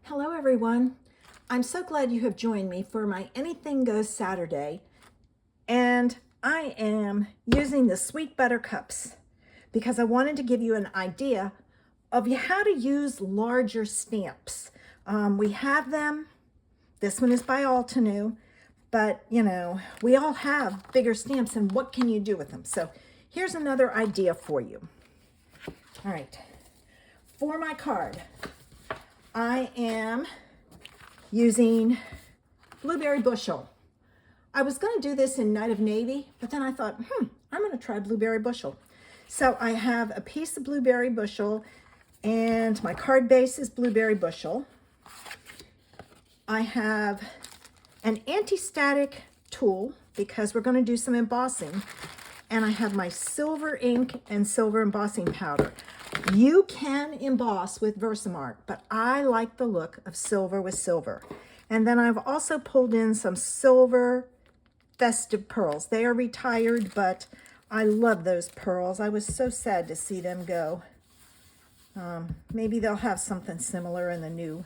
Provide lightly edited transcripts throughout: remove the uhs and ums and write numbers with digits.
Hello everyone. I'm so glad you have joined me for my Anything Goes Saturday, and I am using the SweetButtercups because I wanted to give you an idea of how to use larger stamps. We have them. This one is by Altenew, but you know, we all have bigger stamps, and what can you do with them? So here's another idea for you. All right, for my card, I am using Blueberry Bushel. I was going to do this in Night of Navy, but then I thought, I'm going to try Blueberry Bushel. So I have a piece of Blueberry Bushel, and my card base is Blueberry Bushel. I have an anti-static tool because we're going to do some embossing, and I have my silver ink and silver embossing powder. You can emboss with Versamark, but I like the look of silver with silver. And then I've also pulled in some silver festive pearls. They are retired, but I love those pearls. I was so sad to see them go. Maybe they'll have something similar in the new,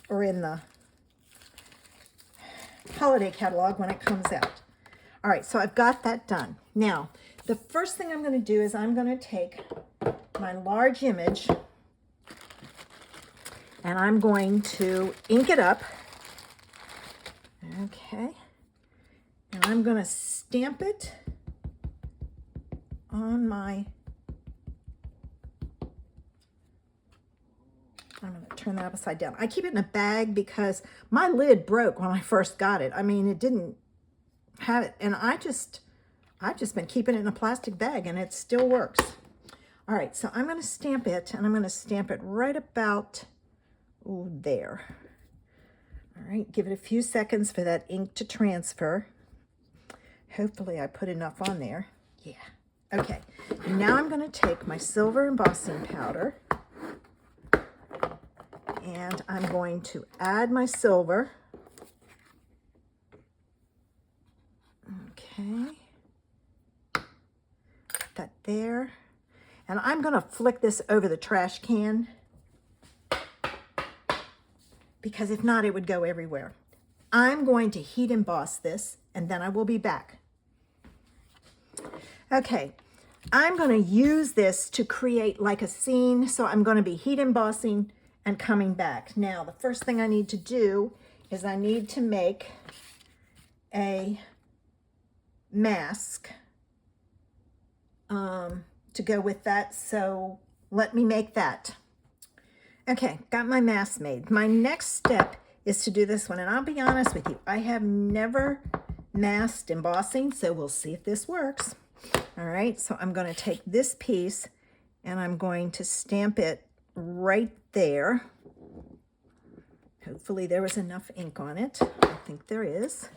or in the holiday catalog when it comes out. All right, so I've got that done. Now, the first thing I'm going to do is I'm going to take my large image and I'm going to ink it up. Okay. And I'm going to stamp it on my, I'm going to turn that upside down. I keep it in a bag because my lid broke when I first got it. I mean, it didn't have it, and I've just been keeping it in a plastic bag, and it still works. All right, so I'm going to stamp it, and I'm going to stamp it right about there. All right, give it a few seconds for that ink to transfer. Hopefully I put enough on there. Yeah. Okay, now I'm going to take my silver embossing powder, and I'm going to add my silver. Okay. Put that there. And I'm going to flick this over the trash can because if not, it would go everywhere. I'm going to heat emboss this, and then I will be back. Okay, I'm going to use this to create like a scene, so I'm going to be heat embossing and coming back. Now, the first thing I need to do is I need to make a mask to go with that, so let me make that. Okay, got my mask made. My next step is to do this one, and I'll be honest with you, I have never masked embossing, so we'll see if this works. All right, so I'm going to take this piece and I'm going to stamp it right there. Hopefully there was enough ink on it. I think there is.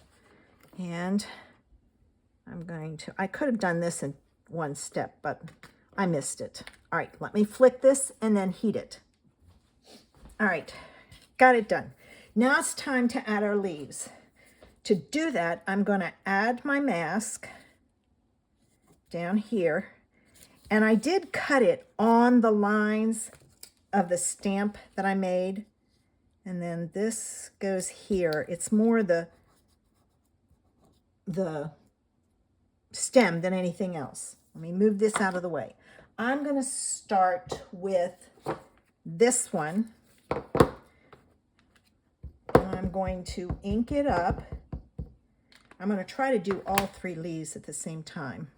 And I'm going to, I could have done this in one step, but I missed it. All right, let me flick this and then heat it. All right, got it done. Now it's time to add our leaves. To do that, I'm going to add my mask down here, and I did cut it on the lines of the stamp that I made, and then this goes here. It's more the stem than anything else. Let me move this out of the way. I'm going to start with this one, and I'm going to ink it up. I'm going to try to do all three leaves at the same time.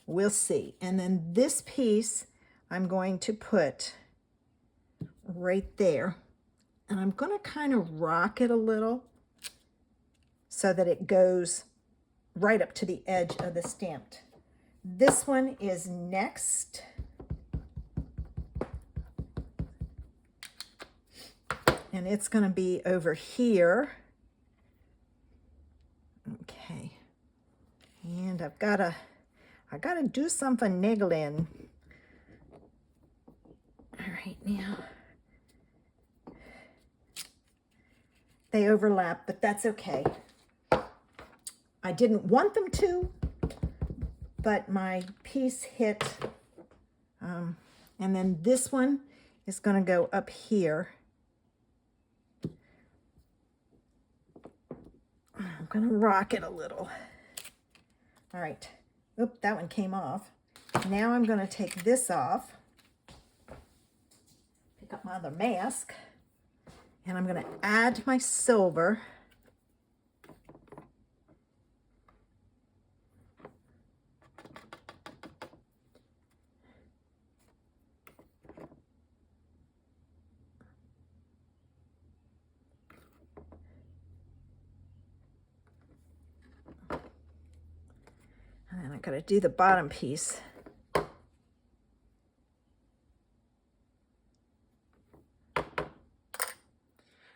We'll see. And then this piece I'm going to put right there, and I'm going to kind of rock it a little so that it goes right up to the edge of the stamped. This one is next. And it's going to be over here. Okay. And I gotta do some finagling. All right, now. They overlap, but that's okay. I didn't want them to, but my piece hit. And then this one is going to go up here. I'm going to rock it a little. All right. Oop, that one came off. Now I'm going to take this off. Pick up my other mask. And I'm going to add my silver. And then I'm going to do the bottom piece.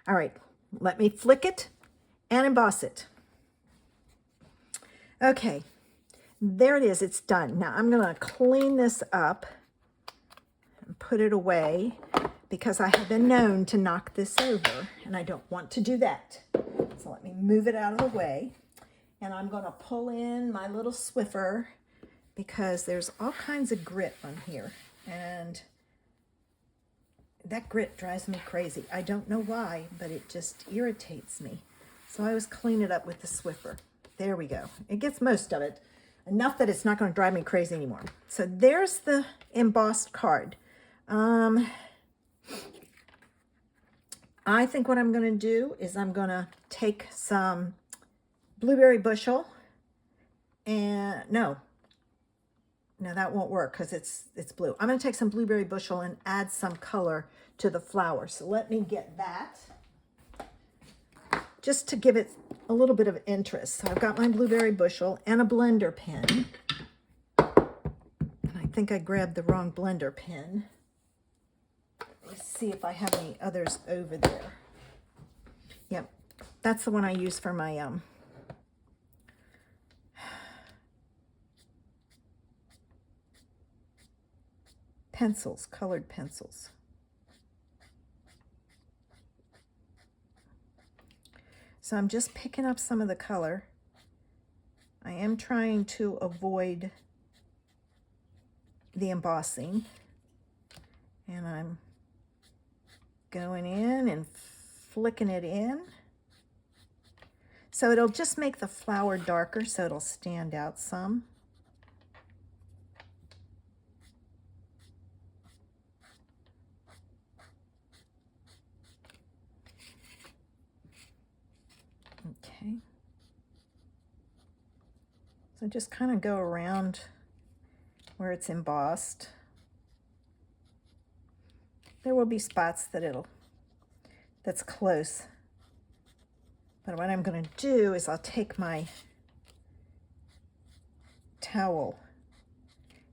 All right, let me flick it and emboss it. Okay, there it is, it's done. Now I'm gonna clean this up and put it away because I have been known to knock this over and I don't want to do that. So let me move it out of the way. And I'm gonna pull in my little Swiffer because there's all kinds of grit on here. And that grit drives me crazy. I don't know why, but it just irritates me. So I always clean it up with the Swiffer. There we go. It gets most of it. Enough that it's not going to drive me crazy anymore. So there's the embossed card. I think what I'm going to do is I'm going to take some blueberry bushel and no, that won't work because it's blue. I'm going to take some blueberry bushel and add some color to the flower. So let me get that just to give it a little bit of interest. So I've got my blueberry bushel and a blender pen. And I think I grabbed the wrong blender pen. Let's see if I have any others over there. Yep, that's the one I use for my pencils, colored pencils. So I'm just picking up some of the color. I am trying to avoid the embossing. And I'm going in and flicking it in. So it'll just make the flower darker so it'll stand out some. Okay. So just kind of go around where it's embossed. There will be spots that's close. But what I'm going to do is I'll take my towel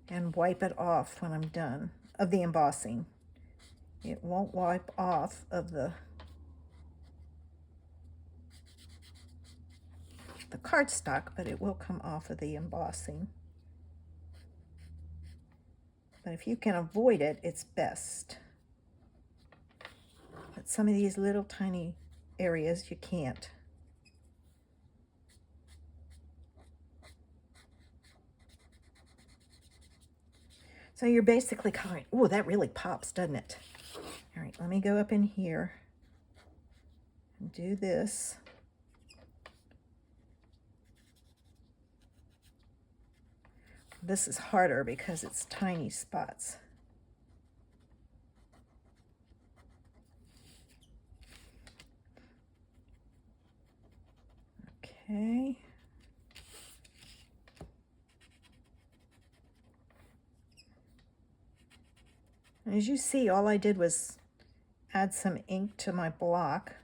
and wipe it off when I'm done of the embossing. It won't wipe off of the cardstock, but it will come off of the embossing. But if you can avoid it, it's best. But some of these little tiny areas you can't. So you're basically coloring. Oh, that really pops, doesn't it? All right, let me go up in here and do this. This is harder because it's tiny spots. Okay. As you see, all I did was add some ink to my block.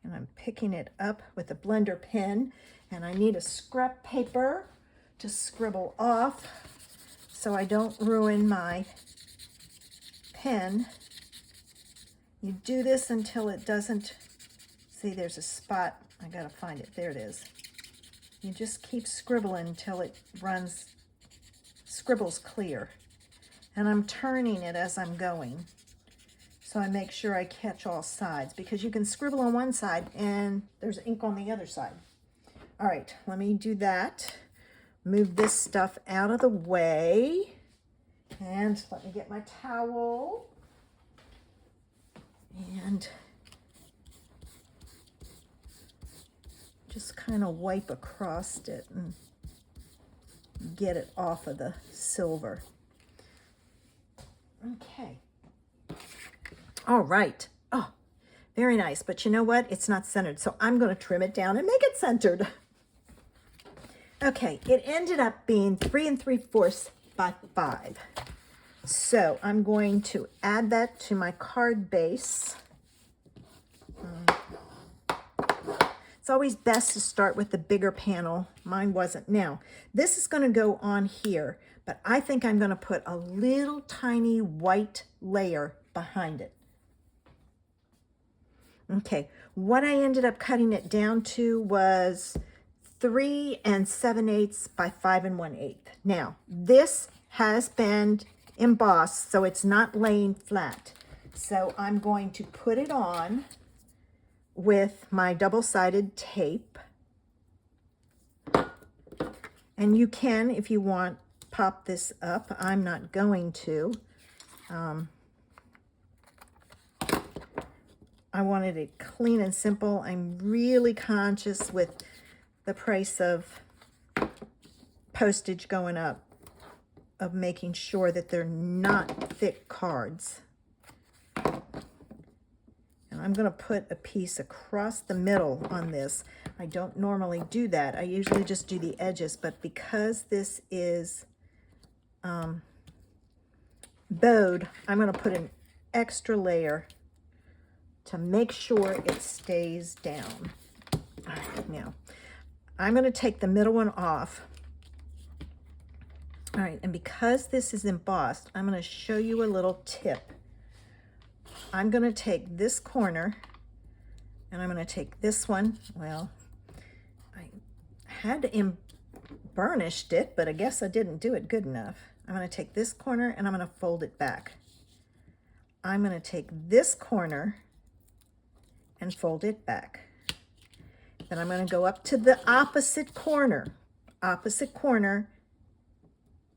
And I'm picking it up with a blender pen. And I need a scrap paper to scribble off so I don't ruin my pen. You do this until it doesn't, see there's a spot, I gotta find it, there it is. You just keep scribbling until it scribbles clear. And I'm turning it as I'm going. So I make sure I catch all sides because you can scribble on one side and there's ink on the other side. All right, let me do that. Move this stuff out of the way. And let me get my towel. And just kind of wipe across it and get it off of the silver. Okay. All right. Oh, very nice. But you know what? It's not centered. So I'm going to trim it down and make it centered. Okay. It ended up being 3 3/4 by 5. So I'm going to add that to my card base. It's always best to start with the bigger panel. Mine wasn't. Now, this is going to go on here, but I think I'm going to put a little tiny white layer behind it. Okay, what I ended up cutting it down to was 3 7/8 by 5 1/8. Now, this has been embossed, so it's not laying flat. So I'm going to put it on with my double-sided tape. And you can, if you want, pop this up. I'm not going to. I wanted it clean and simple. I'm really conscious with the price of postage going up, of making sure that they're not thick cards. And I'm going to put a piece across the middle on this. I don't normally do that. I usually just do the edges, but because this is bowed, I'm going to put an extra layer to make sure it stays down. All right, now I'm going to take the middle one off. All right, and because this is embossed, I'm going to show you a little tip. I'm going to take this corner, and I'm going to take this one. Well, I had burnished it, but I guess I didn't do it good enough. I'm going to take this corner, and I'm going to fold it back. I'm going to take this corner and fold it back. Then I'm going to go up to the opposite corner. Opposite corner.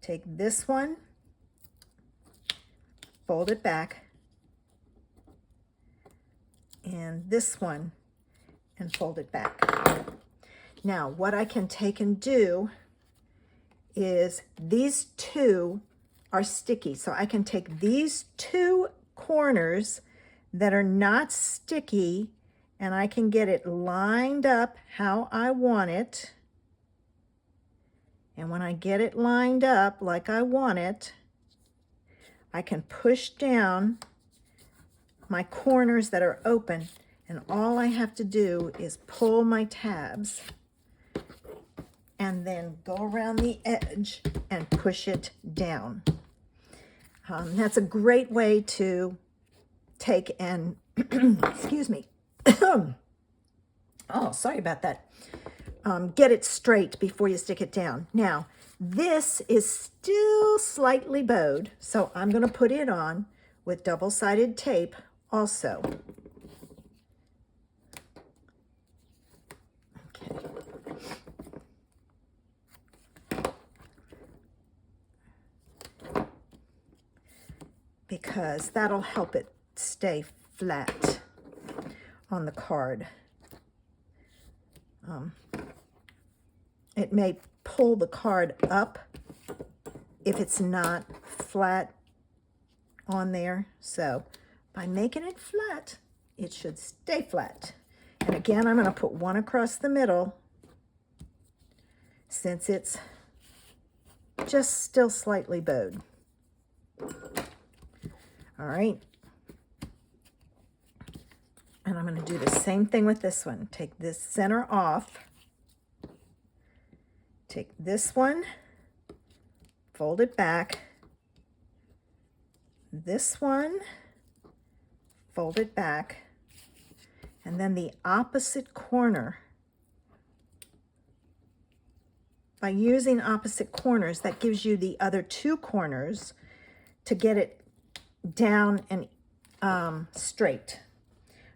Take this one, fold it back, and this one, and fold it back. Now, what I can take and do is these two are sticky, so I can take these two corners that are not sticky, and I can get it lined up how I want it. And when I get it lined up like I want it, I can push down my corners that are open, and all I have to do is pull my tabs and then go around the edge and push it down. That's a great way to take and, excuse me, oh, sorry about that. Get it straight before you stick it down. Now, this is still slightly bowed, so I'm going to put it on with double-sided tape also. Okay. Because that'll help it stay flat on the card. It may pull the card up if it's not flat on there. So by making it flat, it should stay flat. And again, I'm going to put one across the middle since it's just still slightly bowed. All right. And I'm going to do the same thing with this one. Take this center off. Take this one, fold it back. This one, fold it back. And then the opposite corner. By using opposite corners, that gives you the other two corners to get it down and straight.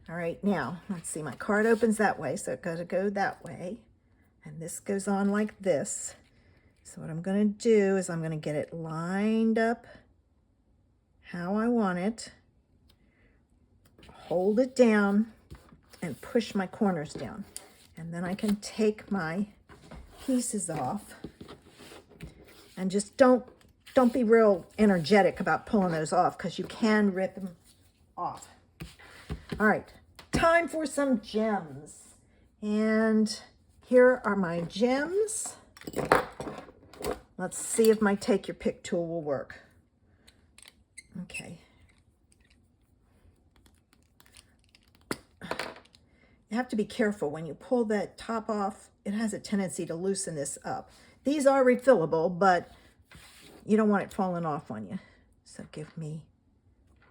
All right, now, let's see, my card opens that way, so it's got to go that way. And this goes on like this. So what I'm going to do is I'm going to get it lined up how I want it, hold it down, and push my corners down. And then I can take my pieces off. And just don't be real energetic about pulling those off, because you can rip them off. All right, time for some gems. And here are my gems. Let's see if my take your pick tool will work. Okay. You have to be careful when you pull that top off. It has a tendency to loosen this up. These are refillable, but you don't want it falling off on you. So give me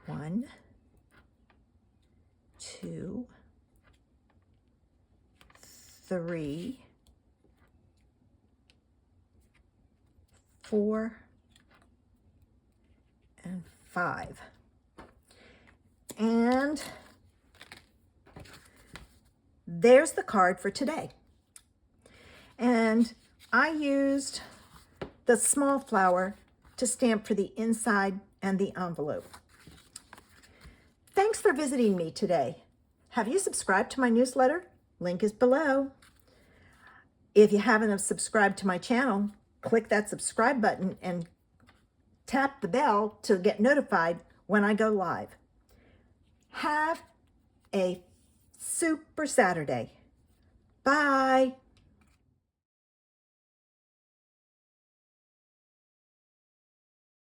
1, 2, 3, 4, and 5. And there's the card for today. And I used the small flower to stamp for the inside and the envelope. Thanks for visiting me today. Have you subscribed to my newsletter? Link is below. If you haven't subscribed to my channel, click that subscribe button and tap the bell to get notified when I go live. Have a super Saturday. Bye.